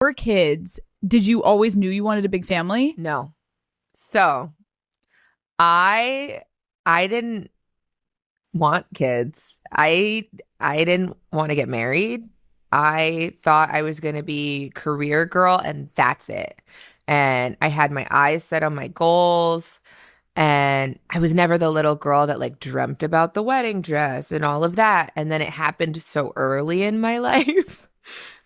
Four kids. Did you always knew you wanted a big family? No. So I I didn't want kids. I didn't want to get married. I thought I was going to be career girl and that's it. And I had my eyes set on my goals. And I was never the little girl that like dreamt about the wedding dress and all of that. And then it happened so early in my life.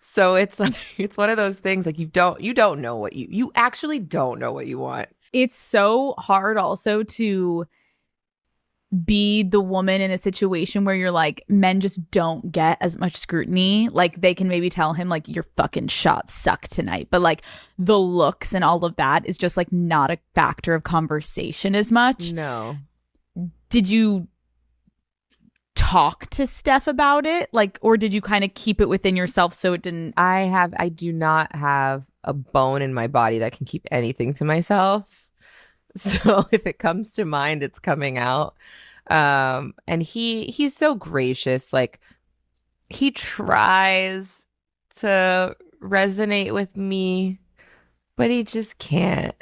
So it's like it's one of those things like you don't know what you actually don't know what you want. It's so hard also to be the woman in a situation where you're like, men just don't get as much scrutiny. Like they can maybe tell him like your fucking shots suck tonight, but like the looks and all of that is just like not a factor of conversation as much. No. Did you talk to Steph about it? Like, or did you kind of keep it within yourself so it didn't? I do not have a bone in my body that can keep anything to myself. So if it comes to mind, it's coming out. And he's so gracious. Like he tries to resonate with me, but he just can't.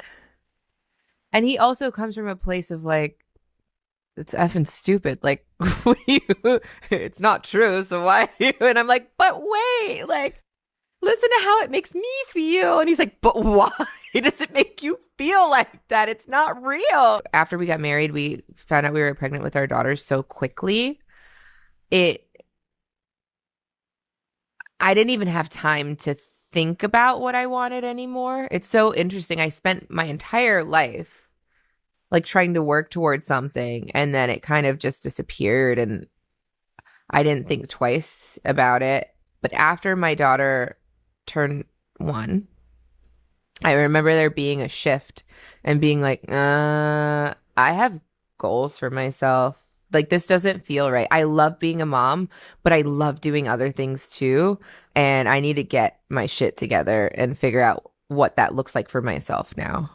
And he also comes from a place of like, it's effing stupid. Like, it's not true. So why are you? And I'm like, but wait, like, listen to how it makes me feel. And he's like, but why does it make you feel like that? It's not real. After we got married, we found out we were pregnant with our daughters so quickly. It, I didn't even have time to think about what I wanted anymore. It's so interesting. I spent my entire life like trying to work towards something and then it kind of just disappeared and I didn't think twice about it. But after my daughter turned 1, I remember there being a shift and being like, I have goals for myself. Like, this doesn't feel right. I love being a mom, but I love doing other things too. And I need to get my shit together and figure out what that looks like for myself now.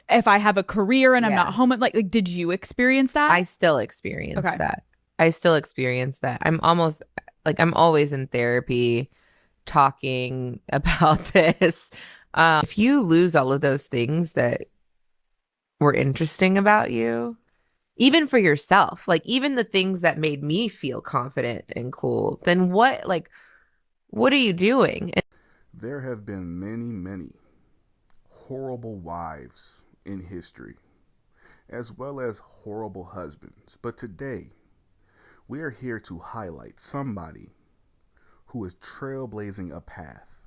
If I have a career and I'm Yeah. not home, like did you experience that? I still experience Okay. that. I still experience that. I'm almost like I'm always in therapy talking about this. If you lose all of those things that were interesting about you, even for yourself, like even the things that made me feel confident and cool, then what are you doing? There have been many, many horrible wives in history, as well as horrible husbands. But today, we are here to highlight somebody who is trailblazing a path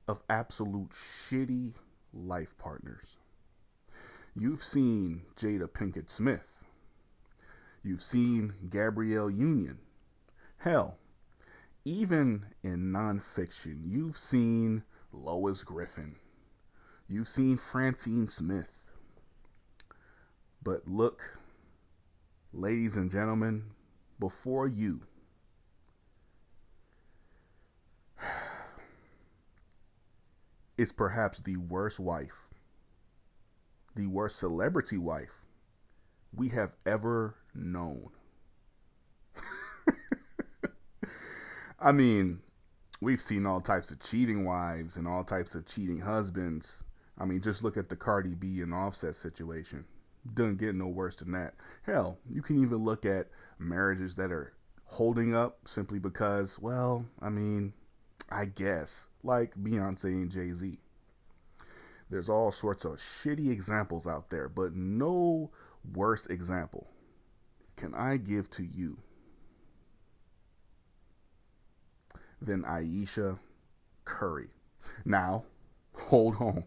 of absolute shitty life partners. You've seen Jada Pinkett Smith. You've seen Gabrielle Union. Hell, even in nonfiction, you've seen Lois Griffin. You've seen Francine Smith. But look, ladies and gentlemen, before you is perhaps the worst wife, the worst celebrity wife we have ever known. I mean, we've seen all types of cheating wives and all types of cheating husbands. I mean, just look at the Cardi B and Offset situation. Doesn't get no worse than that. Hell, you can even look at marriages that are holding up simply because, well, I mean, I guess, like Beyonce and Jay-Z. There's all sorts of shitty examples out there, but no worse example can I give to you than Ayesha Curry. Now, hold on.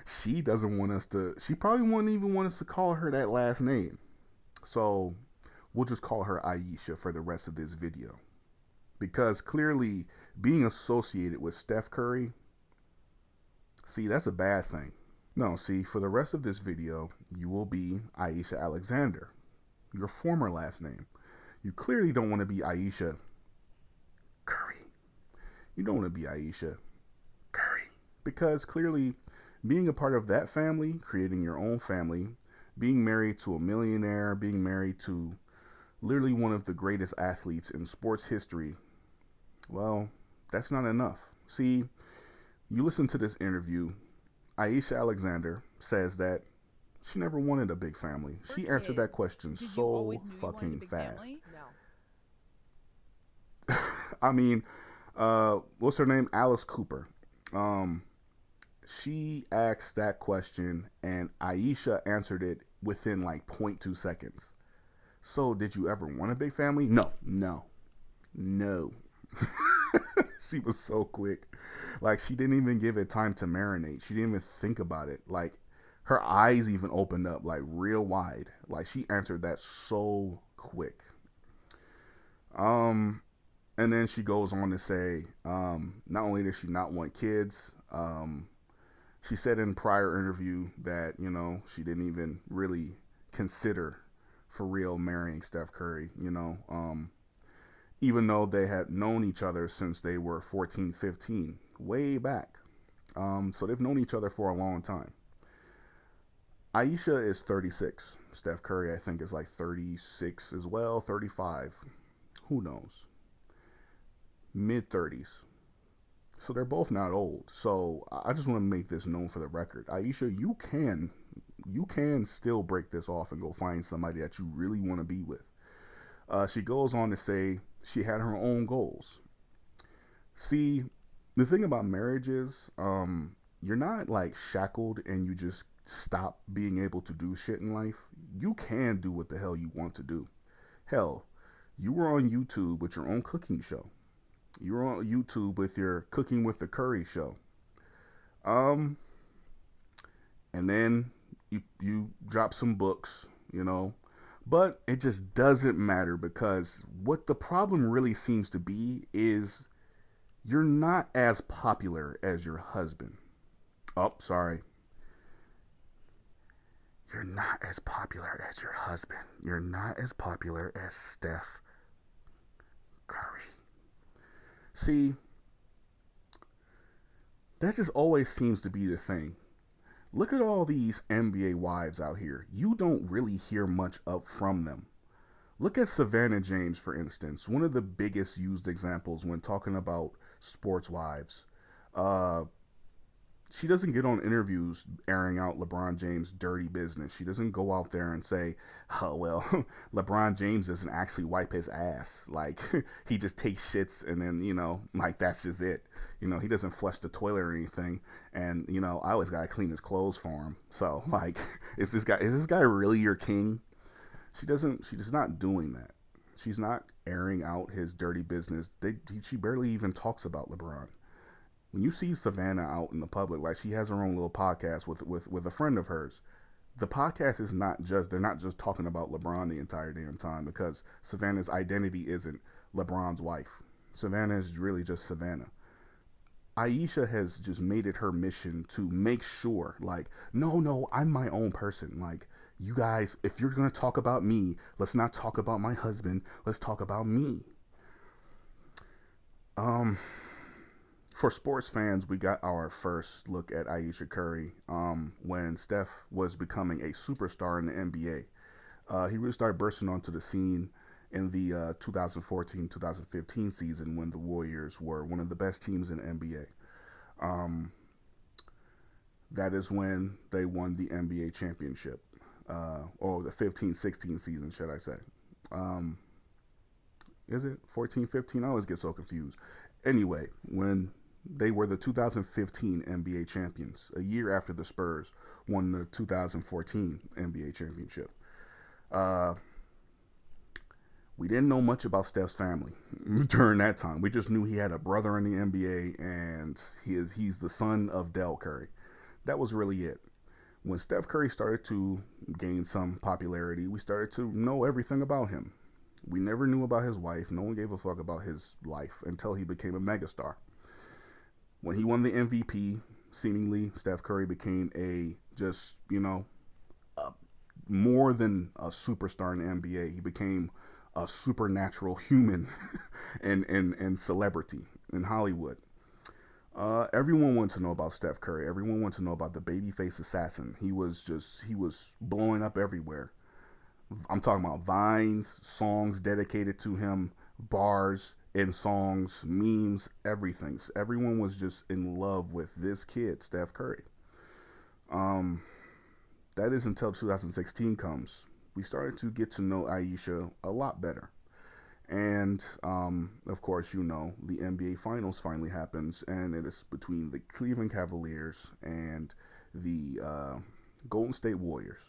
She doesn't want us to, she probably won't even want us to call her that last name. So we'll just call her Ayesha for the rest of this video. Because clearly being associated with Steph Curry, see, that's a bad thing. No, see, for the rest of this video, you will be Ayesha Alexander, your former last name. You clearly don't want to be Ayesha Curry. You don't want to be Ayesha Curry. Because clearly being a part of that family, creating your own family, being married to a millionaire, being married to literally one of the greatest athletes in sports history, well, that's not enough. See, You listen to this interview. Aisha Alexander says that she never wanted a big family. For She answered that kids, question did you so always knew you wanted a fucking big fast. family? No. I mean, what's her name? Alice Cooper. Um, she asked that question, and Aisha answered it within like point 0.2 seconds. So, did you ever want a big family? No, no, no. She was so quick. Like, she didn't even give it time to marinate. She didn't even think about it. Like, her eyes even opened up like real wide. Like, she answered that so quick. Um, and then she goes on to say, not only does she not want kids, she said in prior interview that, you know, she didn't even really consider for real marrying Steph Curry, you know, even though they had known each other since they were 14, 15, way back. So they've known each other for a long time. Ayesha is 36. Steph Curry, I think, is like 36 as well, 35. Who knows? Mid 30s. So they're both not old. So I just want to make this known for the record. Ayesha, you can still break this off and go find somebody that you really want to be with. She goes on to say she had her own goals. See, the thing about marriage is, you're not like shackled and you just stop being able to do shit in life. You can do what the hell you want to do. Hell, you were on YouTube with your own cooking show. You were on YouTube with your Cooking with the Curry show. Um, and then you drop some books, you know. But it just doesn't matter because what the problem really seems to be is you're not as popular as your husband. Oh, sorry. You're not as popular as your husband. You're not as popular as Steph Curry. See, that just always seems to be the thing. Look at all these NBA wives out here. You don't really hear much up from them. Look at Savannah James, for instance, one of the biggest used examples when talking about sports wives. Uh, she doesn't get on interviews airing out LeBron James' dirty business. She doesn't go out there and say, "Oh well, LeBron James doesn't actually wipe his ass. Like he just takes shits and then like that's just it. He doesn't flush the toilet or anything. And I always gotta clean his clothes for him. So like, is this guy really your king?" She doesn't. She's not doing that. She's not airing out his dirty business. She barely even talks about LeBron. When you see Savannah out in the public, like she has her own little podcast with a friend of hers, the podcast is not just they're not just talking about LeBron the entire damn time because Savannah's identity isn't LeBron's wife. Savannah is really just Savannah. Ayesha has just made it her mission to make sure, like, no, I'm my own person. Like, you guys, if you're gonna talk about me, let's not talk about my husband. Let's talk about me. For sports fans, we got our first look at Ayesha Curry when Steph was becoming a superstar in the NBA. He really started bursting onto the scene in the 2014-2015 season when the Warriors were one of the best teams in the NBA. That is when they won the NBA championship, or the 15-16 season, should I say. Is it 14-15? I always get so confused. Anyway, when they were the 2015 NBA champions, a year after the Spurs won the 2014 NBA championship. We didn't know much about Steph's family during that time. We just knew he had a brother in the NBA and he's the son of Del Curry. That was really it. When Steph Curry started to gain some popularity, we started to know everything about him. We never knew about his wife. No one gave a fuck about his life until he became a megastar. When he won the MVP, seemingly Steph Curry became more than a superstar in the NBA. He became a supernatural human and celebrity in Hollywood. Everyone wanted to know about Steph Curry. Everyone wanted to know about the babyface assassin. He was blowing up everywhere. I'm talking about vines, songs dedicated to him, bars, in songs, memes, everything. So everyone was just in love with this kid, Steph Curry. Um, that is until 2016 comes. We started to get to know Ayesha a lot better. And of course, the NBA Finals finally happens, and it is between the Cleveland Cavaliers and the Golden State Warriors.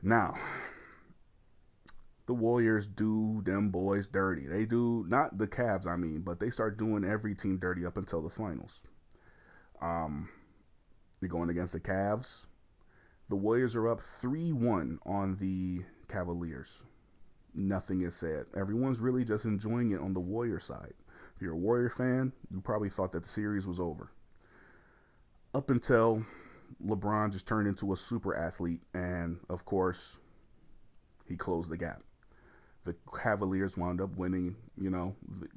Now, the Warriors do them boys dirty. They do, not the Cavs, I mean, but they start doing every team dirty up until the finals. Um, they're going against the Cavs. The Warriors are up 3-1 on the Cavaliers. Nothing is said. Everyone's really just enjoying it on the Warrior side. If you're a Warrior fan, you probably thought that the series was over. Up until LeBron just turned into a super athlete, and of course, he closed the gap. The Cavaliers wound up winning,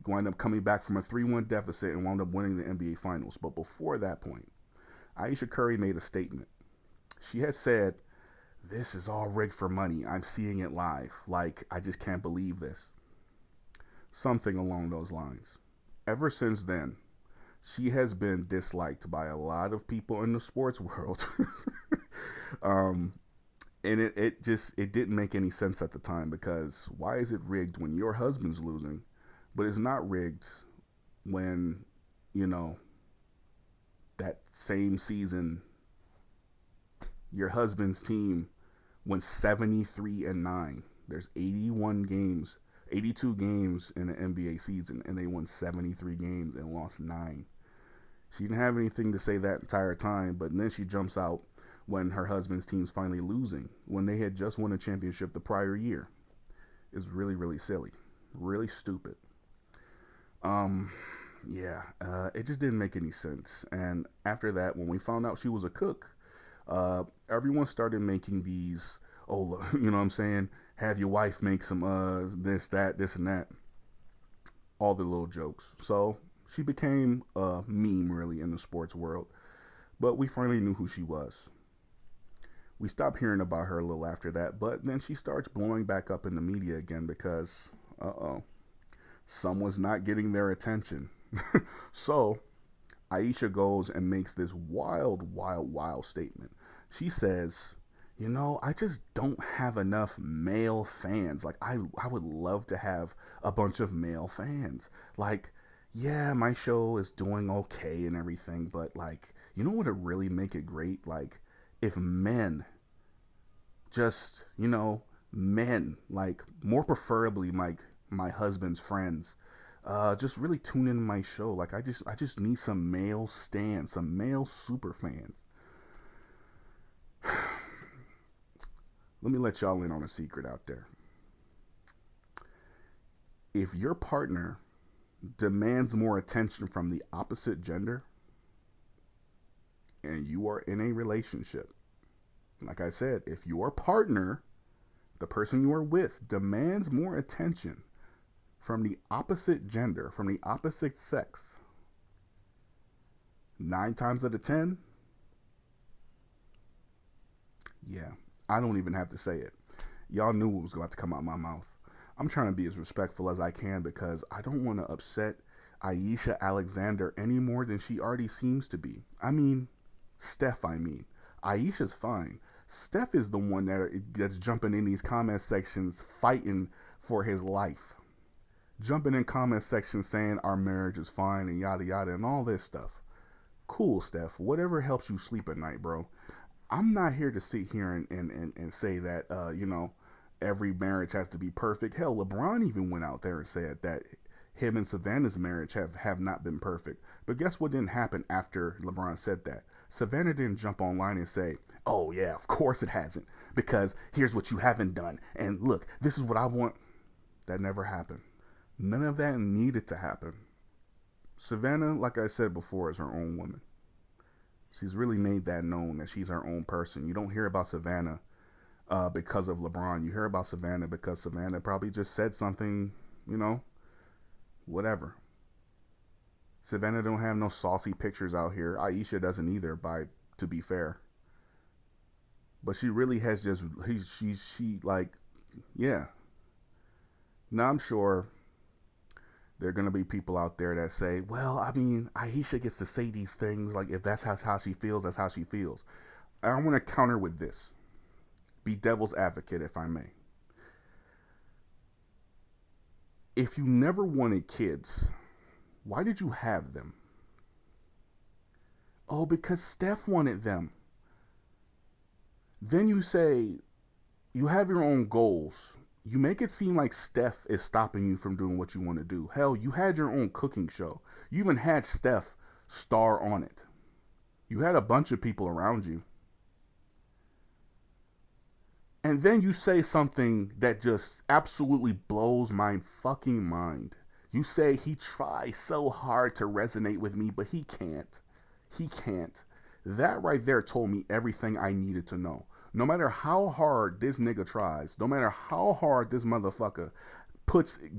wound up coming back from a 3-1 deficit and wound up winning the NBA Finals. But before that point, Ayesha Curry made a statement. She had said, "This is all rigged for money. I'm seeing it live. Like, I just can't believe this." Something along those lines. Ever since then, she has been disliked by a lot of people in the sports world. um, and it didn't make any sense at the time, because why is it rigged when your husband's losing, but it's not rigged when, that same season your husband's team went 73-9. There's 81 games, 82 games in an NBA season, and they won 73 games and lost 9. She didn't have anything to say that entire time, but then she jumps out when her husband's team's finally losing, when they had just won a championship the prior year. It's really, really silly. Really stupid. It just didn't make any sense. And after that, when we found out she was a cook, everyone started making these, you know what I'm saying, have your wife make some this, that, this, and that. All the little jokes. So she became a meme, really, in the sports world. But we finally knew who she was. We stopped hearing about her a little after that, but then she starts blowing back up in the media again because, someone's not getting their attention. So Ayesha goes and makes this wild, wild, wild statement. She says, I just don't have enough male fans. Like, I would love to have a bunch of male fans. Like, yeah, my show is doing okay and everything, but, like, you know what would really make it great? Like, if men, just, men, like, more preferably my husband's friends, just really tune in my show. Like, I just need some male stands, some male super fans. Let me let y'all in on a secret out there. If your partner demands more attention from the opposite gender, and you are in a relationship, like I said, if your partner, the person you are with, demands more attention from the opposite gender, from the opposite sex, 9 times out of 10, yeah, I don't even have to say it. Y'all knew what was about to come out my mouth. I'm trying to be as respectful as I can because I don't want to upset Ayesha Alexander any more than she already seems to be. Steph. Ayesha's fine. Steph is the one that's jumping in these comment sections fighting for his life. Jumping in comment sections saying our marriage is fine and yada yada and all this stuff. Cool, Steph. Whatever helps you sleep at night, bro. I'm not here to sit here and say that, every marriage has to be perfect. Hell, LeBron even went out there and said that him and Savannah's marriage have not been perfect. But guess what didn't happen after LeBron said that? Savannah didn't jump online and say, "Oh yeah, of course it hasn't, because here's what you haven't done. And look, this is what I want." That never happened. None of that needed to happen. Savannah, like I said before, is her own woman. She's really made that known that she's her own person. You don't hear about Savannah because of LeBron. You hear about Savannah because Savannah probably just said something, whatever. Savannah don't have no saucy pictures out here. Ayesha doesn't either, to be fair. But she really has just, she like, yeah. Now I'm sure There are gonna be people out there that say, well, I mean, Ayesha gets to say these things, like if that's how she feels, that's how she feels. And I want to counter with this. Be devil's advocate, if I may. If you never wanted kids, why did you have them? Oh, because Steph wanted them. Then you say you have your own goals. You make it seem like Steph is stopping you from doing what you want to do. Hell, you had your own cooking show. You even had Steph star on it. You had a bunch of people around you. And then you say something that just absolutely blows my fucking mind. You say he tries so hard to resonate with me, but he can't. He can't. That right there told me everything I needed to know. No matter how hard this nigga tries, no matter how hard this motherfucker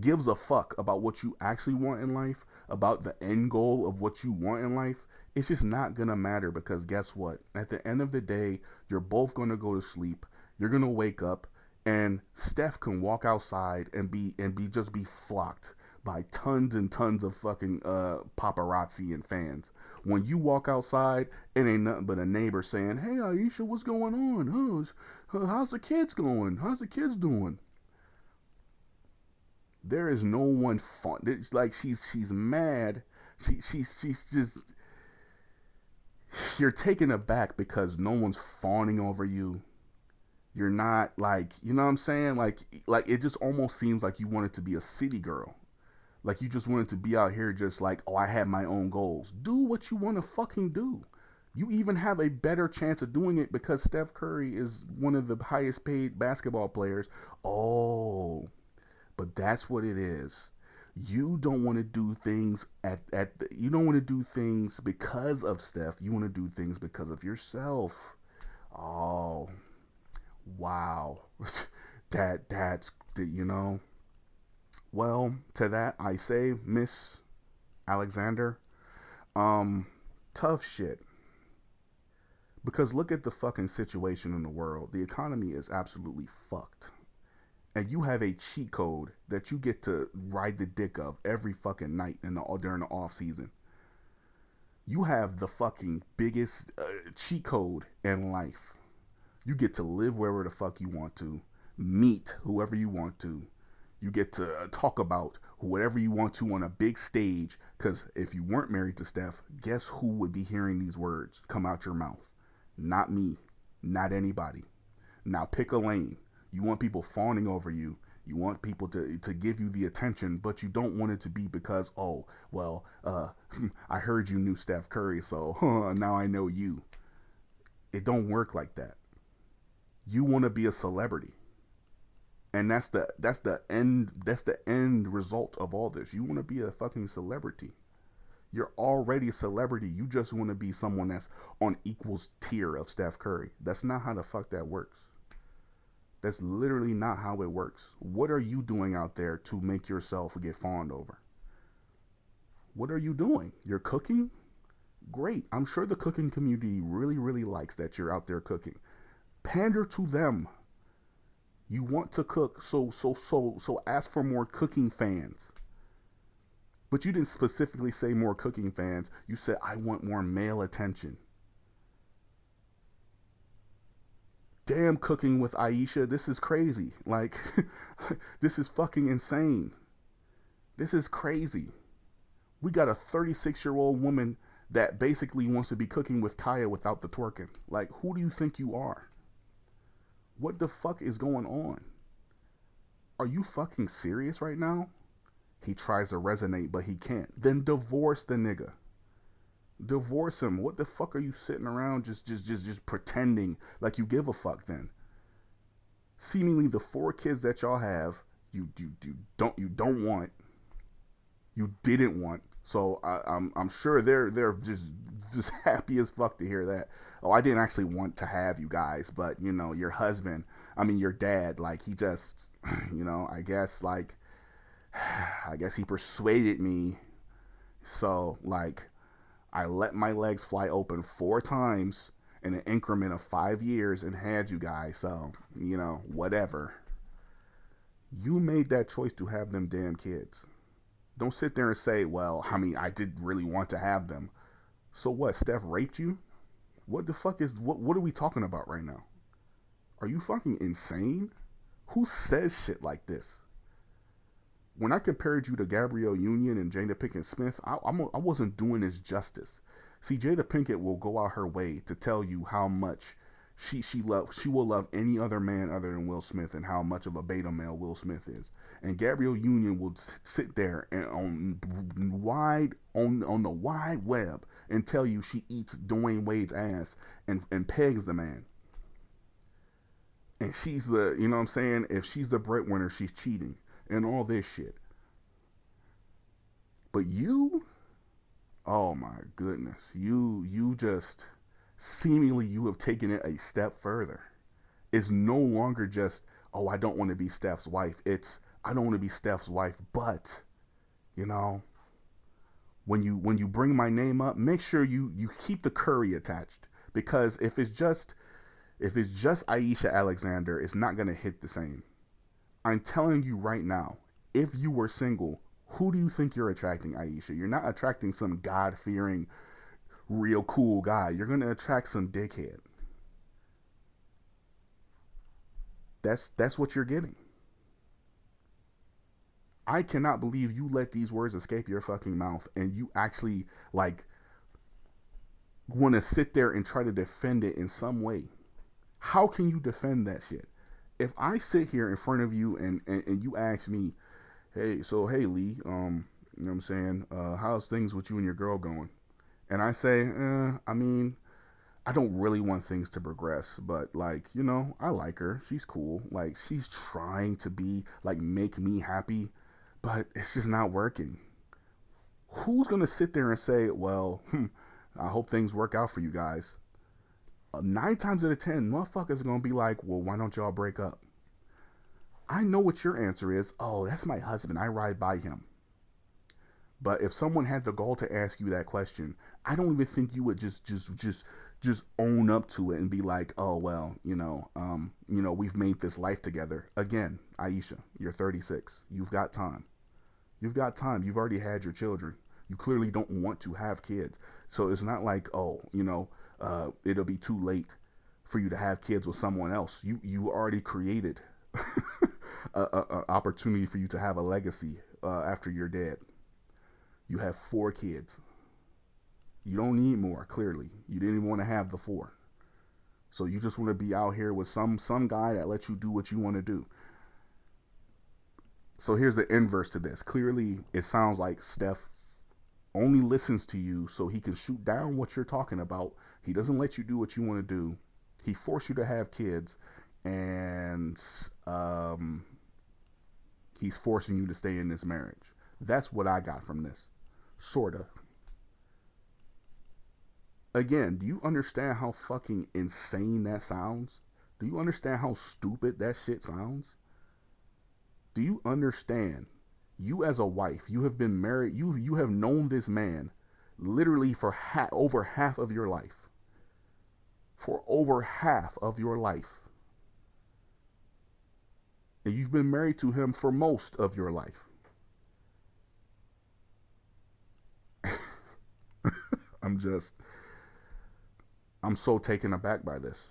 gives a fuck about what you actually want in life, about the end goal of what you want in life, it's just not gonna matter, because guess what? At the end of the day, you're both gonna go to sleep. You're gonna wake up, and Steph can walk outside and be just be flocked by tons and tons of fucking paparazzi and fans. When you walk outside, it ain't nothing but a neighbor saying, "Hey Ayesha, what's going on? How's the kids going? How's the kids doing?" There is no one fun. It's like she's mad. She's just, you're taken aback because no one's fawning over you. You're not like, you know what I'm saying? Like it just almost seems like you wanted to be a city girl. Like you just wanted to be out here just like, oh, I had my own goals. Do what you want to fucking do. You even have a better chance of doing it because Steph Curry is one of the highest paid basketball players. Oh, but that's what it is. You don't want to do things you don't want to do things because of Steph. You want to do things because of yourself. Oh, wow. that's, you know. Well, to that I say, Miss Alexander, tough shit. Because look at the fucking situation in the world. The economy is absolutely fucked. And you have a cheat code that you get to ride the dick of every fucking night during the off season. You have the fucking biggest cheat code in life. You get to live wherever the fuck you want to, meet whoever you want to. You get to talk about whatever you want to on a big stage. Because if you weren't married to Steph, guess who would be hearing these words come out your mouth? Not me. Not anybody. Now pick a lane. You want people fawning over you. You want people to give you the attention, but you don't want it to be because, oh, well, I heard you knew Steph Curry, so now I know you. It don't work like that. You want to be a celebrity. And that's the end result of all this. You want to be a fucking celebrity. You're already a celebrity. You just want to be someone that's on equals tier of Steph Curry. That's not how the fuck that works. That's literally not how it works. What are you doing out there to make yourself get fawned over? What are you doing? You're cooking? Great. I'm sure the cooking community really, really likes that you're out there cooking. Pander to them. You want to cook, so ask for more cooking fans. But you didn't specifically say more cooking fans. You said, I want more male attention. Damn, cooking with Ayesha, this is crazy. Like, this is fucking insane. This is crazy. We got a 36-year-old woman that basically wants to be cooking with Kaya without the twerking. Like, who do you think you are? What the fuck is going on? Are you fucking serious right now? He tries to resonate, but he can't. Then divorce the nigga. Divorce him. What the fuck are you sitting around just pretending like you give a fuck then? Seemingly the 4 kids that y'all have, you don't want. You didn't want. So I'm sure they're just happy as fuck to hear that. Oh, I didn't actually want to have you guys, but you know, your husband, I mean your dad, like he just, you know, I guess he persuaded me. So like I let my legs fly open 4 times in an increment of 5 years and had you guys. So, you know, whatever. You made that choice to have them damn kids. Don't sit there and say, well, I mean, I did really want to have them. So what? Steph raped you? What the fuck is what are we talking about right now? Are you fucking insane? Who says shit like this? When I compared you to Gabrielle Union and Jada Pinkett Smith, I wasn't doing this justice. See, Jada Pinkett will go out her way to tell you how much she will love any other man other than Will Smith, and how much of a beta male Will Smith is. And Gabrielle Union will sit there and on the wide web and tell you she eats Dwayne Wade's ass and pegs the man. And she's the, you know what I'm saying? If she's the breadwinner, she's cheating and all this shit. But you, oh my goodness, you just seemingly you have taken it a step further. It's no longer just, oh, I don't want to be Steph's wife. It's, I don't want to be Steph's wife, but you know, when you bring my name up, make sure you keep the curry attached, because if it's just Ayesha Alexander, it's not gonna hit the same. I'm telling you right now, if you were single, who do you think you're attracting, Ayesha? You're not attracting some God-fearing, real cool guy. You're gonna attract some dickhead. That's what you're getting. I cannot believe you let these words escape your fucking mouth and you actually like want to sit there and try to defend it in some way. How can you defend that shit? If I sit here in front of you and you ask me, hey, so hey Lee, you know what I'm saying, how's things with you and your girl going? And I say, I mean, I don't really want things to progress, but like, you know, I like her. She's cool. Like, she's trying to be like, make me happy, but it's just not working. Who's going to sit there and say, well, I hope things work out for you guys? 9 times out of 10, motherfuckers are going to be like, well, why don't y'all break up? I know what your answer is. Oh, that's my husband. I ride by him. But if someone had the gall to ask you that question, I don't even think you would just own up to it and be like, oh, well, you know, we've made this life together. Again, Ayesha, you're 36. You've got time. You've got time. You've already had your children. You clearly don't want to have kids. So it's not like, oh, you know, it'll be too late for you to have kids with someone else. You already created a opportunity for you to have a legacy after you're dead. You have 4 kids. You don't need more, clearly. You didn't even want to have the 4. So you just want to be out here with some guy that lets you do what you want to do. So here's the inverse to this. Clearly, it sounds like Steph only listens to you so he can shoot down what you're talking about. He doesn't let you do what you want to do. He forced you to have kids, and he's forcing you to stay in this marriage. That's what I got from this. Sorta. Again, do you understand how fucking insane that sounds? Do you understand how stupid that shit sounds? Do you understand? You as a wife, you have been married, you have known this man literally for over half of your life. For over half of your life. And you've been married to him for most of your life. I'm so taken aback by this.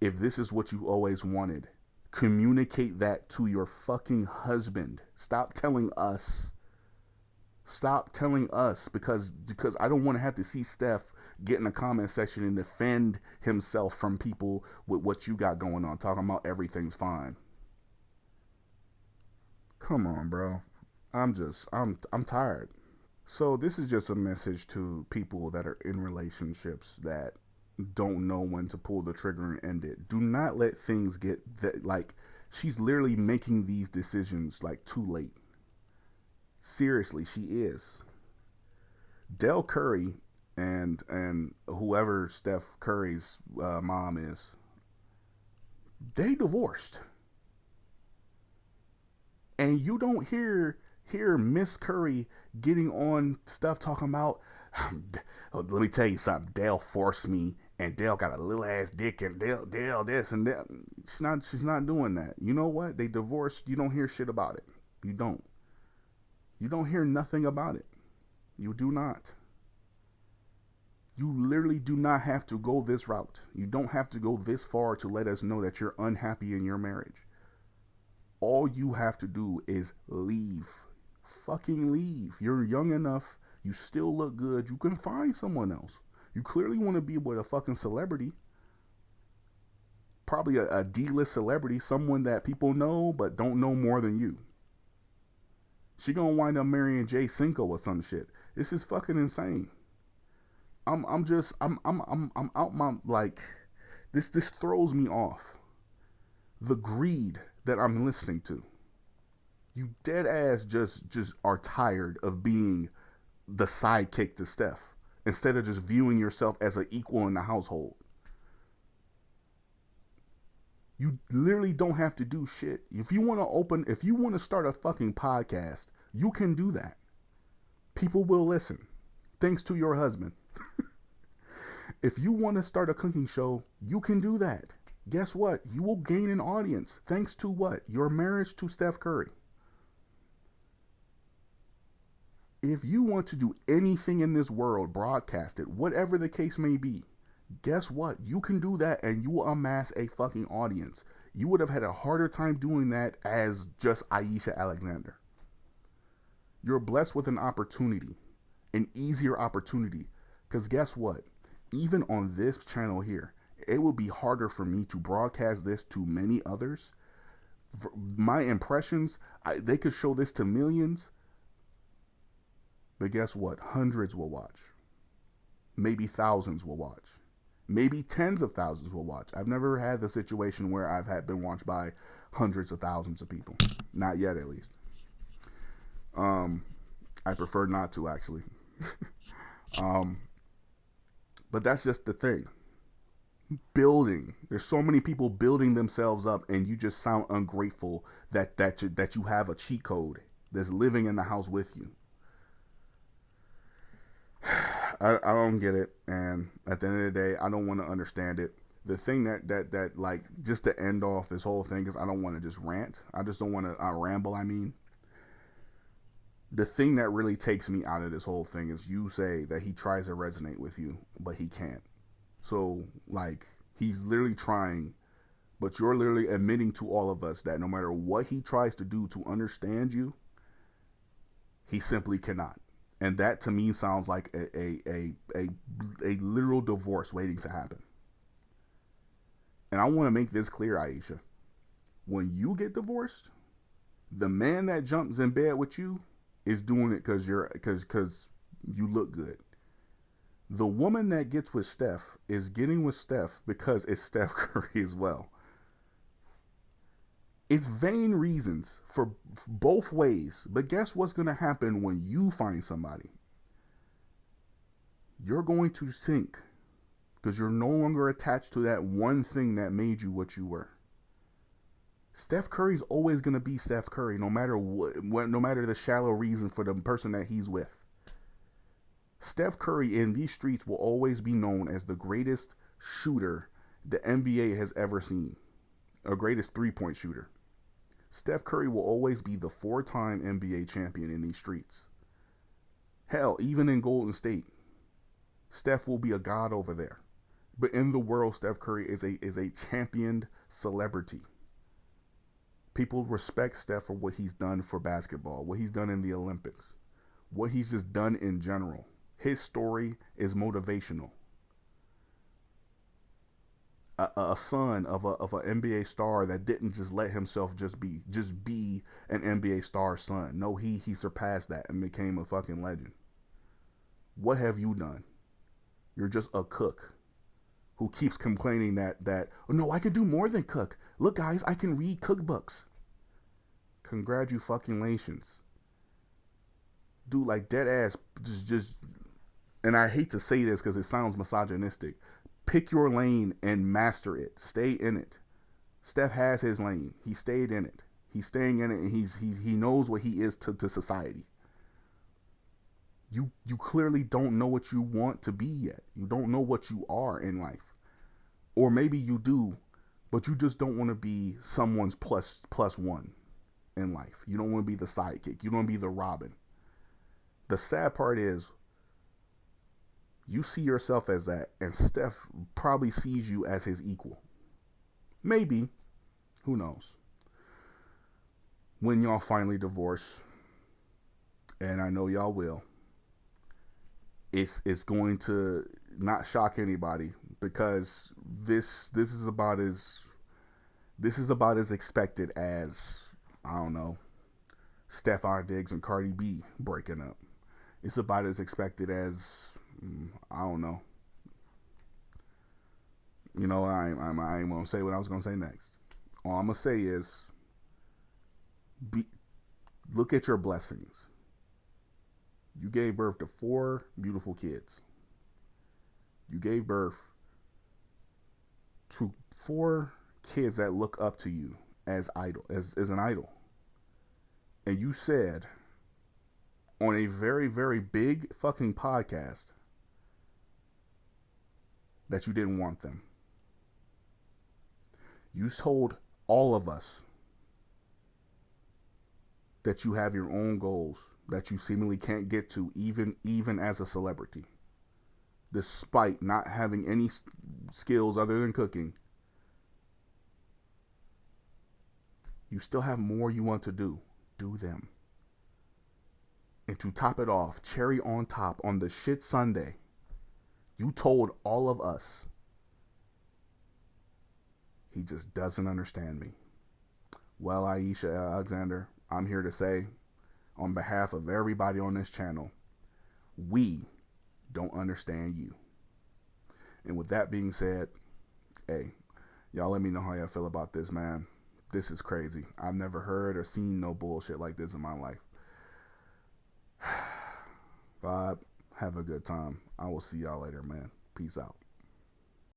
If this is what you always wanted, communicate that to your fucking husband. Stop telling us. Stop telling us, because I don't want to have to see Steph get in the comment section and defend himself from people with what you got going on, talking about everything's fine. Come on, bro. I'm tired. So this is just a message to people that are in relationships that don't know when to pull the trigger and end it. Do not let things get that, like, she's literally making these decisions like too late. Seriously, she is. Del Curry and whoever Steph Curry's mom is, they divorced. And you don't hear Miss Curry getting on stuff talking about, let me tell you something, Dale forced me and Dale got a little ass dick and Dale this and that. She's not doing that. You know what? They divorced. You don't hear shit about it. You don't. You don't hear nothing about it. You do not. You literally do not have to go this route. You don't have to go this far to let us know that you're unhappy in your marriage. All you have to do is leave. Fucking leave. You're young enough. You still look good. You can find someone else. You clearly want to be with a fucking celebrity. Probably a D-list celebrity. Someone that people know but don't know more than you. She gonna wind up marrying Jay Cinco or some shit. This is fucking insane. I'm out my, like, this throws me off. The greed that I'm listening to. You dead ass just are tired of being the sidekick to Steph instead of just viewing yourself as an equal in the household. You literally don't have to do shit. If you want to start a fucking podcast, you can do that. People will listen. Thanks to your husband. If you want to start a cooking show, you can do that. Guess what? You will gain an audience. Thanks to what? Your marriage to Steph Curry. If you want to do anything in this world, broadcast it, whatever the case may be, guess what? You can do that and you will amass a fucking audience. You would have had a harder time doing that as just Ayesha Alexander. You're blessed with an opportunity, an easier opportunity. Because guess what? Even on this channel here, it will be harder for me to broadcast this to many others. My impressions, they could show this to millions. But guess what? Hundreds will watch. Maybe thousands will watch. Maybe tens of thousands will watch. I've never had the situation where I've been watched by hundreds of thousands of people. Not yet, at least. I prefer not to, actually. But that's just the thing. Building. There's so many people building themselves up, and you just sound ungrateful that you have a cheat code that's living in the house with you. I don't get it, and at the end of the day, I don't want to understand it. The thing that like, just to end off this whole thing, is I don't want to just rant. I just don't want to ramble. I mean, the thing that really takes me out of this whole thing is you say that he tries to resonate with you, but he can't. So, like, he's literally trying, but you're literally admitting to all of us that no matter what he tries to do to understand you, he simply cannot. And that to me sounds like a literal divorce waiting to happen. And I want to make this clear, Ayesha. When you get divorced, the man that jumps in bed with you is doing it because you look good. The woman that gets with Steph is getting with Steph because it's Steph Curry as well. It's vain reasons for both ways. But guess what's going to happen when you find somebody? You're going to sink because you're no longer attached to that one thing that made you what you were. Steph Curry's always going to be Steph Curry, no matter what, no matter the shallow reason for the person that he's with. Steph Curry in these streets will always be known as the greatest shooter the NBA has ever seen, or greatest three-point shooter. Steph Curry will always be the 4-time NBA champion in these streets. Hell, even in Golden State, Steph will be a god over there. But in the world, Steph Curry is a championed celebrity. People respect Steph for what he's done for basketball, what he's done in the Olympics, what he's just done in general. His story is motivational. A son of an NBA star that didn't just let himself just be an NBA star son. No, he surpassed that and became a fucking legend. What have you done? You're just a cook who keeps complaining that oh, no, I could do more than cook. Look, guys, I can read cookbooks. Congratulations. Dude, like, dead ass, just, and I hate to say this because it sounds misogynistic. Pick your lane and master it. Stay in it. Steph has his lane. He stayed in it. He's staying in it, and he knows what he is to society. You clearly don't know what you want to be yet. You don't know what you are in life. Or maybe you do, but you just don't want to be someone's plus one. in life. You don't want to be the sidekick. You don't want to be the Robin. The sad part is you see yourself as that, and Steph probably sees you as his equal. Maybe. Who knows? When y'all finally divorce, and I know y'all will, it's going to not shock anybody, because this is about as expected as, I don't know, Stephon Diggs and Cardi B breaking up. It's about as expected as, I don't know. You know, I ain't gonna say what I was gonna say next. All I'm gonna say is, look at your blessings. You gave birth to 4 beautiful kids. You gave birth to 4 kids that look up to you as an idol. And you said on a very, very big fucking podcast that you didn't want them. You told all of us that you have your own goals that you seemingly can't get to, even as a celebrity, despite not having any skills other than cooking. You still have more you want to do. Do them. And to top it off, cherry on top, on the shit Sunday, you told all of us he just doesn't understand me. Well, Ayesha Alexander, I'm here to say, on behalf of everybody on this channel, we don't understand you. And with that being said, hey, y'all let me know how y'all feel about this, man. This is crazy. I've never heard or seen no bullshit like this in my life. Vibe, have a good time. I will see y'all later, man. Peace out.